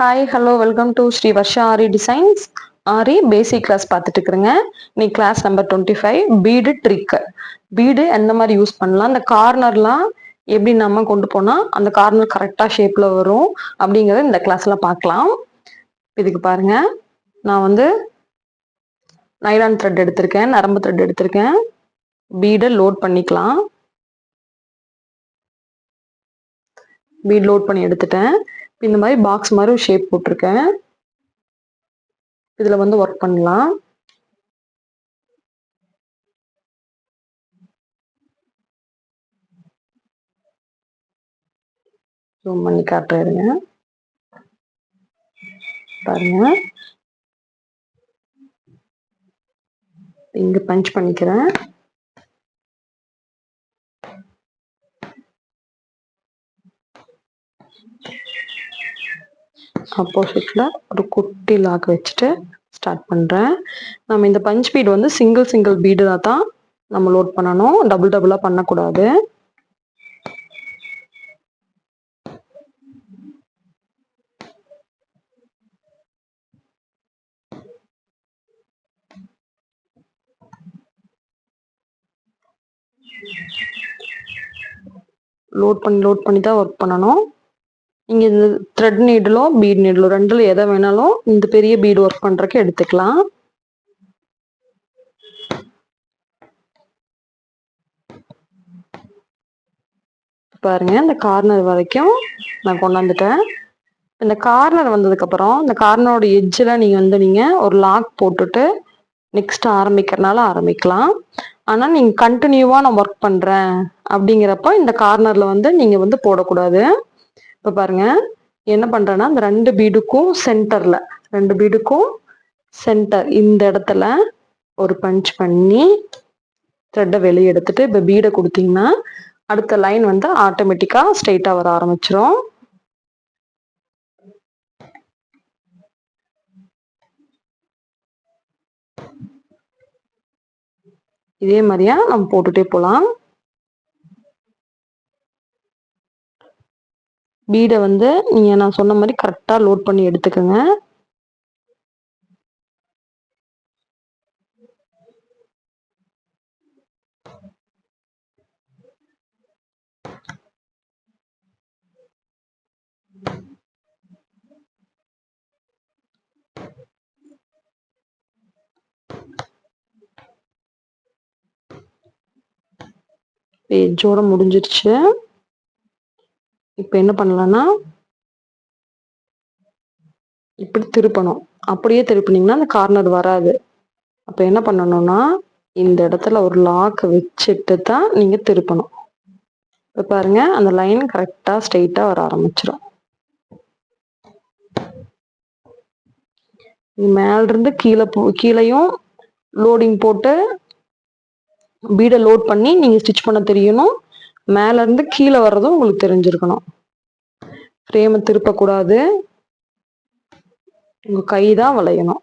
Hi hello welcome to Shri Varsha Aari designs. Aari basic class பார்த்துட்டு இருக்கிறேங்க. இன்னைக்கு class number 25 bead trick. Bead எந்த மாதிரி யூஸ் பண்ணலாம், அந்த கார்னர்லாம் எப்படி நம்ம கொண்டு போனால் அந்த கார்னர் கரெக்டாக ஷேப்பில் வரும் அப்படிங்கிறத இந்த கிளாஸில் பார்க்கலாம். இதுக்கு பாருங்க, நான் வந்து நைலான் த்ரெட் எடுத்திருக்கேன், நரம்பு த்ரெட் எடுத்திருக்கேன். பீடை லோட் பண்ணிக்கலாம். பீட் லோட் பண்ணி எடுத்துட்டேன். இந்த மாதிரி பாக்ஸ் மாதிரி ஒரு ஷேப் போட்டிருக்கேன். இதுல வந்து ஒர்க் பண்ணலாம். ஜூம் பண்ணி காட்டுறேங்க, பாருங்க. இங்க பஞ்ச் பண்ணிக்கிறேன். ஆப்போசிட்ல ஒரு குட்டி லாக் வச்சுட்டு ஸ்டார்ட் பண்றேன். நம்ம இந்த பஞ்ச் பீட் வந்து சிங்கிள் பீடு தான் நம்ம லோட் பண்ணணும், டபுள் டபுளா பண்ணக்கூடாது. லோட் பண்ணி தான் ஒர்க் பண்ணணும். இங்க இந்த த்ரெட் நீடலோ பீட் நீடலோ ரெண்டுல எதை வேணாலும் இந்த பெரிய பீடு ஒர்க் பண்றதுக்கு எடுத்துக்கலாம். பாருங்க, இந்த கார்னர் வரைக்கும் நான் கொண்டாந்துட்டேன். இந்த கார்னர் வந்ததுக்கு அப்புறம் இந்த கார்னரோட எட்ஜில் நீங்க ஒரு லாக் போட்டுட்டு நெக்ஸ்ட் ஆரம்பிக்கிறனால ஆரம்பிக்கலாம். ஆனால் நீங்கள் கண்டினியூவாக நான் ஒர்க் பண்ணுறேன் அப்படிங்கிறப்ப இந்த கார்னரில் வந்து நீங்கள் வந்து போடக்கூடாது. இப்போ பாருங்க, என்ன பண்ணுறேன்னா இந்த ரெண்டு பீடுக்கும் சென்டர் இந்த இடத்துல ஒரு பஞ்ச் பண்ணி த்ரெட்டை வெளியே எடுத்துட்டு இப்போ பீடை கொடுத்தீங்கன்னா அடுத்த லைன் வந்து ஆட்டோமேட்டிக்காக ஸ்ட்ரெயிட்டாக வர ஆரம்பிச்சிரும். இதே மாதிரியா நம்ம போட்டுட்டே போகலாம். பீடை வந்து நீங்க நான் சொன்ன மாதிரி கரெக்டா லோட் பண்ணி எடுத்துக்கோங்க. எட்ஜோட முடிஞ்சிருச்சு. இப்போ என்ன பண்ணலாம்னா இப்படி திருப்பணும். அப்படியே திருப்பினீங்கன்னா அந்த கார்னர் வராது. அப்போ என்ன பண்ணணும்னா இந்த இடத்துல ஒரு லாக் வச்சுட்டு தான் நீங்க திருப்பணும். இப்போ பாருங்க, அந்த லைன் கரெக்டா ஸ்ட்ரெயிட்டா வர ஆரம்பிச்சிடும். மேல இருந்து கீழையும் லோடிங் போட்டு பீடை லோட் பண்ணி நீங்க ஸ்டிச் பண்ண தெரியணும். மேல இருந்து கீழே வர்றதும் உங்களுக்கு தெரிஞ்சிருக்கணும். ஃப்ரேமை திருப்பக்கூடாது, உங்க கை தான் வளையணும்.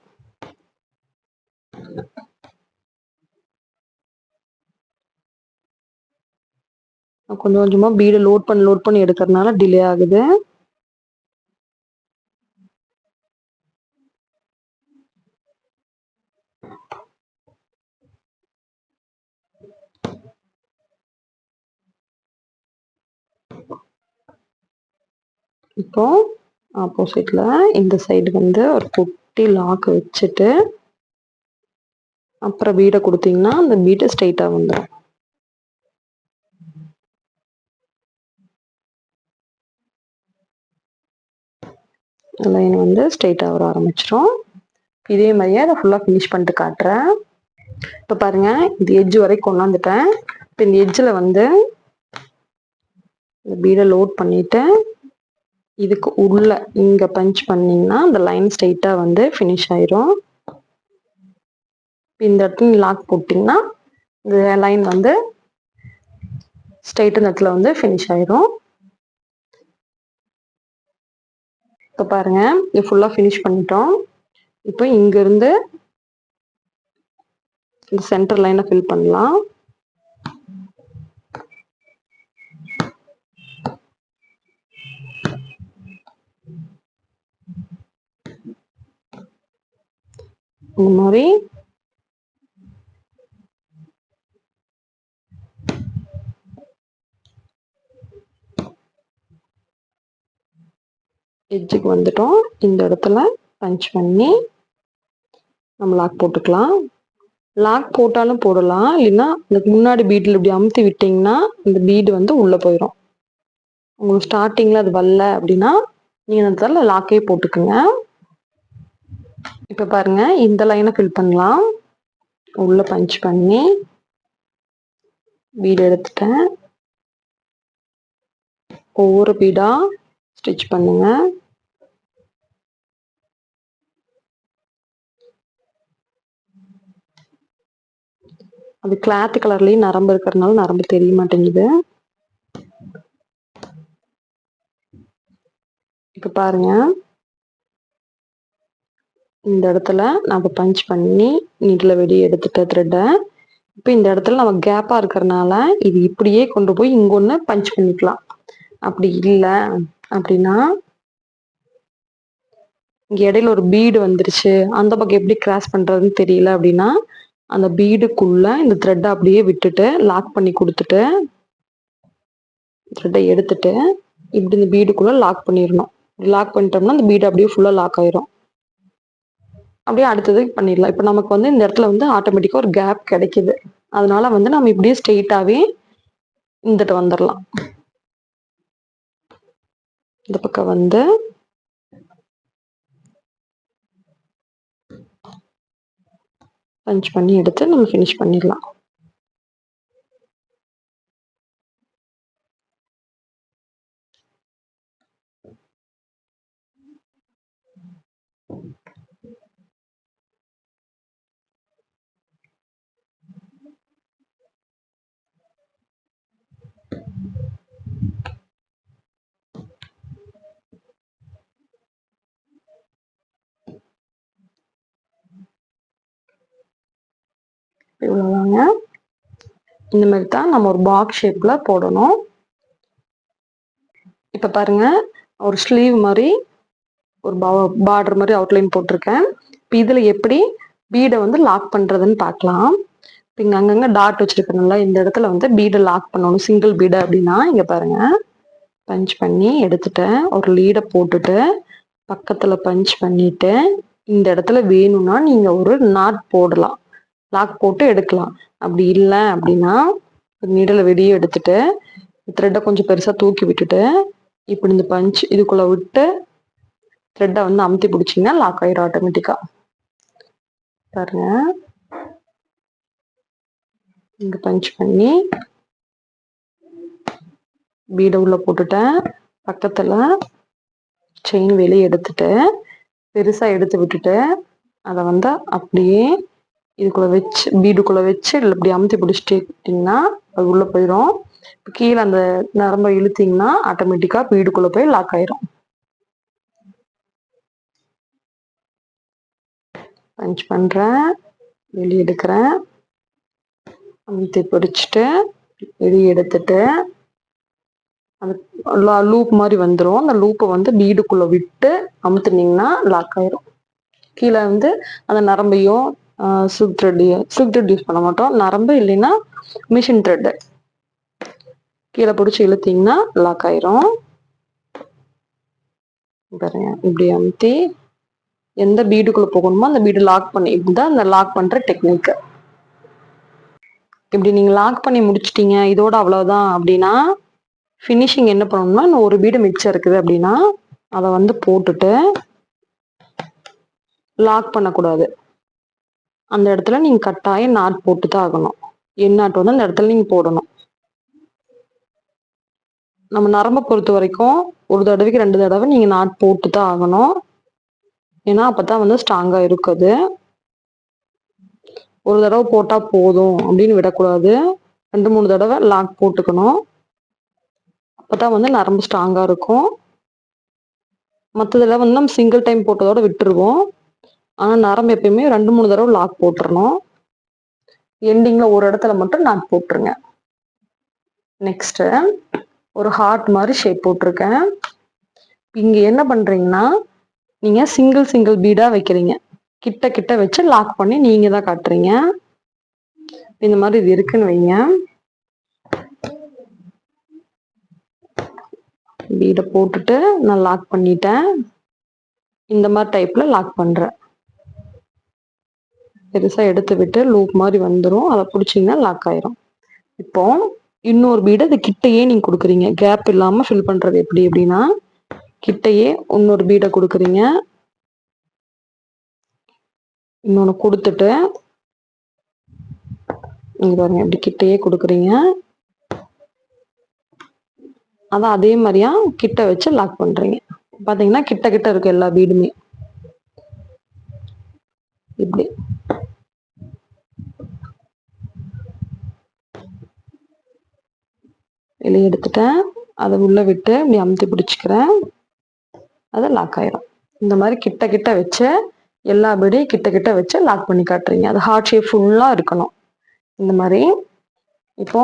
கொஞ்சம் கொஞ்சமா பீடை லோட் பண்ணி எடுக்கிறதுனால டிலே ஆகுது. இப்போ ஆப்போசிட்ல இந்த சைடு வந்து ஒரு குட்டி லாக் வச்சுட்டு அப்புறம் பீடை கொடுத்தீங்கன்னா அந்த பீடை ஸ்ட்ரெயிட்டா வந்துடும். லைன் வந்து ஸ்ட்ரெயிட்டா வர ஆரம்பிச்சிடும். இதே மாதிரியே அதை ஃபுல்லா ஃபினிஷ் பண்ணிட்டு காட்டுறேன். இப்போ பாருங்க, இந்த எட்ஜ் வரைக்கும் கொண்டாந்துட்டேன். இப்போ இந்த எட்ஜில் வந்து இந்த பீடை லோட் பண்ணிட்டு இதுக்கு உள்ள இங்க பஞ்ச் பண்ணீங்கன்னா அந்த லைன் ஸ்ட்ரெயிட்டா வந்து ஃபினிஷ் ஆயிரும். இந்த இடத்துல லாக் போட்டிங்கன்னா இந்த லைன் வந்து ஸ்ட்ரெயிட் இடத்துல வந்து ஃபினிஷ் ஆயிரும். இப்போ பாருங்க, இது ஃபுல்லா ஃபினிஷ் பண்ணிட்டோம். இப்போ இங்க இருந்து இந்த சென்டர் லைனை ஃபில் பண்ணலாம். இந்த மாதிரி எட்ஜுக்கு வந்துட்டோம். இந்த இடத்துல பஞ்ச் பண்ணி நம்ம லாக் போட்டுக்கலாம். லாக் போட்டாலும் போடலாம், இல்லைன்னா இதுக்கு முன்னாடி பீடில் இப்படி அமுத்தி விட்டிங்கன்னா இந்த பீடு வந்து உள்ளே போயிடும். உங்களுக்கு ஸ்டார்டிங்கில் அது வரல அப்படின்னா நீங்கள் அந்த இடத்துல லாக்கே போட்டுக்குங்க. இப்போ பாருங்க, இந்த லைனை ஃபில் பண்ணலாம். உள்ள பஞ்ச் பண்ணி பீடு எடுத்துட்டேன். ஒவ்வொரு பீடா ஸ்டிச் பண்ணுங்க. அது கிளாத் கலர்லயும் நரம்பு இருக்கிறதுனால நரம்பு தெரிய மாட்டேங்குது. இப்ப பாருங்க, இந்த இடத்துல நம்ம பஞ்ச் பண்ணி நீட்டில் வெளியே எடுத்துட்ட த்ரெட்டை. இப்போ இந்த இடத்துல நம்ம கேப்பா இருக்கிறதுனால இது இப்படியே கொண்டு போய் இங்க ஒன்று பஞ்ச் பண்ணிக்கலாம். அப்படி இல்லை அப்படின்னா இங்க இடையில ஒரு பீடு வந்துருச்சு, அந்த பக்கம் எப்படி கிராஸ் பண்றதுன்னு தெரியல அப்படின்னா அந்த பீடுக்குள்ள இந்த த்ரெட்டை அப்படியே விட்டுட்டு லாக் பண்ணி கொடுத்துட்டு த்ரெட்டை எடுத்துட்டு இப்படி இந்த பீடுக்குள்ள லாக் பண்ணிடணும். லாக் பண்ணிட்டோம்னா இந்த பீடு அப்படியே ஃபுல்லா லாக் ஆயிரும். அப்படியே அடுத்தது பண்ணிடலாம். இப்போ நமக்கு வந்து இந்த இடத்துல வந்து ஆட்டோமேட்டிக்கா ஒரு கேப் கிடைக்குது. அதனால வந்து நம்ம இப்படியே ஸ்ட்ரெயிட்டாவே இந்துட்டு வந்துடலாம். இந்த பக்கம் வந்து பஞ்ச் பண்ணி எடுத்து நம்ம ஃபினிஷ் பண்ணிடலாம். இவ்வளவுதாங்க. இந்த மாதிரி தான் நம்ம ஒரு பாக்ஸ் ஷேப்ல போடணும். இப்ப பாருங்க, ஒரு ஸ்லீவ் மாதிரி ஒரு பார்டர் மாதிரி அவுட்லைன் போட்டிருக்கேன். இப்போ இதுல எப்படி பீடை வந்து லாக் பண்றதுன்னு பார்க்கலாம். இங்க அங்கங்க டாட் வச்சிருக்கணும்ல, இந்த இடத்துல வந்து பீடை லாக் பண்ணணும். சிங்கிள் பீடை அப்படின்னா இங்க பாருங்க, பஞ்ச் பண்ணி எடுத்துட்டேன். ஒரு லீடை போட்டுட்டு பக்கத்துல பஞ்ச் பண்ணிட்டு இந்த இடத்துல வேணும்னா நீங்க ஒரு நாட் போடலாம், லாக் போட்டு எடுக்கலாம். அப்படி இல்லை அப்படின்னா நீடலை வெளியே எடுத்துட்டு த்ரெட்டை கொஞ்சம் பெருசா தூக்கி விட்டுட்டு இப்படி இந்த பஞ்ச் இதுக்குள்ள விட்டு த்ரெட்டை வந்து அமுத்தி பிடிச்சிங்கன்னா லாக் ஆயிரும் ஆட்டோமேட்டிக்கா. பாருங்க, இங்க பஞ்ச் பண்ணி பீடை உள்ள போட்டுட்டேன். பக்கத்துல செயின் வெளியே எடுத்துட்டு பெருசா எடுத்து விட்டுட்டு அதை வந்து அப்படியே இதுக்குள்ள வச்சு பீடுக்குள்ள வச்சு இப்படி அமுத்தி பிடிச்சிட்டிங்கன்னா அது உள்ள போயிடும். கீழே அந்த நரம்பை இழுத்தீங்கன்னா ஆட்டோமேட்டிக்கா பீடுக்குள்ள போய் லாக் ஆயிரும். பஞ்ச் பண்றேன், வெளியே எடுக்கிறேன், அமுத்தி பிடிச்சிட்டு வெளியே எடுத்துட்டு அந்த லூப் மாதிரி வந்துடும். அந்த லூப்பை வந்து பீடுக்குள்ள விட்டு அமுத்துனீங்கன்னா லாக் ஆயிரும். கீழே வந்து அந்த நரம்பையும் சில்க் த்ரெட் யூஸ் பண்ண மாட்டோம். நரம்பு இல்லைன்னா மிஷின் த்ரெட் கீழே பிடிச்சி இழுத்தீங்கன்னா லாக் ஆயிரும். பாருங்க, இப்படி அமுத்தி எந்த பீடுக்குள்ள போகணுமோ அந்த பீடு லாக் பண்ணி, இப்படிதான் அந்த லாக் பண்ற டெக்னிக். இப்படி நீங்க லாக் பண்ணி முடிச்சிட்டீங்க, இதோட அவ்வளவுதான் அப்படின்னா ஃபினிஷிங் என்ன பண்ணணும்னா, இன்னும் ஒரு பீடு மிச்சம் இருக்குது அப்படின்னா அதை வந்து போட்டுட்டு லாக் பண்ணக்கூடாது. அந்த இடத்துல நீங்க கட்டாயம் நாட் போட்டு தான் ஆகணும். என் நாட் வந்து அந்த இடத்துல நீங்க போடணும். நம்ம நரம்பை பொறுத்த வரைக்கும் ஒரு தடவைக்கு 2 தடவை நீங்க நாட் போட்டு தான் ஆகணும். ஏன்னா அப்பதான் வந்து ஸ்ட்ராங்கா இருக்குது. ஒரு தடவை போட்டா போதும் அப்படின்னு விடக்கூடாது. 2-3 தடவை லாக் போட்டுக்கணும். அப்பதான் வந்து நரம்பு ஸ்ட்ராங்கா இருக்கும். மற்றதெல்லாம் வந்து நம்ம சிங்கிள் டைம் போட்டதோட விட்டுருவோம். ஆனா நரம்பு எப்பயுமே 2-3 தடவை லாக் போட்டுறணும். எண்டிங்ல ஒரு இடத்துல மட்டும் நாட் போட்டுருங்க. நெக்ஸ்ட் ஒரு ஹார்ட் மாதிரி ஷேப் போட்டிருக்கேன். இங்க என்ன பண்றீங்கன்னா, நீங்க சிங்கிள் பீடா வைக்கிறீங்க. கிட்ட கிட்ட வச்சு லாக் பண்ணி நீங்க தான் காட்டுறீங்க. இந்த மாதிரி இது இருக்குன்னு வைங்க. பீடை போட்டுட்டு நான் லாக் பண்ணிட்டேன். இந்த மாதிரி டைப்ல லாக் பண்றேன். பெருசா எடுத்து விட்டு லூப் மாதிரி வந்துடும். அதை பிடிச்சிங்கன்னா லாக் ஆயிரும். இப்போ இன்னொரு பீடை இது கிட்டையே நீங்க கொடுக்குறீங்க. கேப் இல்லாம ஃபில் பண்றது எப்படி அப்படின்னா, கிட்டையே இன்னொரு பீடை கொடுக்குறீங்க. இன்னொன்னு கொடுத்துட்டு இங்க பாருங்க, இப்படி கிட்டையே கொடுக்குறீங்க. அதான் அதே மாதிரியா கிட்ட வச்சு லாக் பண்றீங்க. பாத்தீங்கன்னா கிட்ட கிட்ட இருக்கு எல்லா பீடுமே. இப்படி வெளியே எடுத்துட்டேன். அதை உள்ள விட்டு இப்படி அமுத்தி பிடிச்சிக்கிறேன். அது லாக் ஆயிரும். இந்த மாதிரி கிட்ட கிட்ட வச்சு எல்லா பீடையும் கிட்ட கிட்ட வச்சு லாக் பண்ணி காட்டுறீங்க. அது ஹார்ட் ஷேப் ஃபுல்லா இருக்கணும். இந்த மாதிரி இப்போ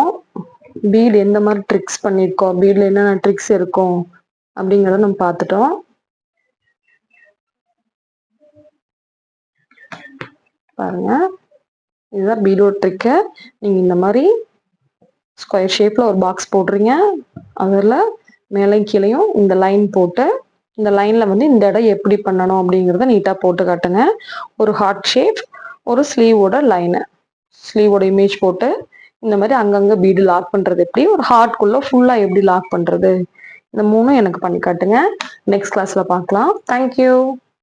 பீடு எந்த மாதிரி ட்ரிக்ஸ் பண்ணியிருக்கோம், பீடில் என்னென்ன ட்ரிக்ஸ் இருக்கும் அப்படிங்கிறத நம்ம பார்த்துட்டோம். பாருங்க, இதுதான் பீடோட ட்ரிக்கு. நீங்க இந்த மாதிரி ஸ்கொயர் ஷேப்ல ஒரு பாக்ஸ் போடுறீங்க. அதில் மேலையும் கீழையும் இந்த லைன் போட்டு, இந்த லைன்ல வந்து இந்த இடம் எப்படி பண்ணணும் அப்படிங்கிறத நீட்டா போட்டு காட்டுங்க. ஒரு ஹார்ட் ஷேப், ஒரு ஸ்லீவோட லைனு, ஸ்லீவோட இமேஜ் போட்டு இந்த மாதிரி அங்கங்க பீடு லாக் பண்றது எப்படி, ஒரு ஹார்ட்குள்ள ஃபுல்லா எப்படி லாக் பண்றது, இந்த மூணும் எனக்கு பண்ணி காட்டுங்க. நெக்ஸ்ட் கிளாஸ்ல பார்க்கலாம். தேங்க்யூ.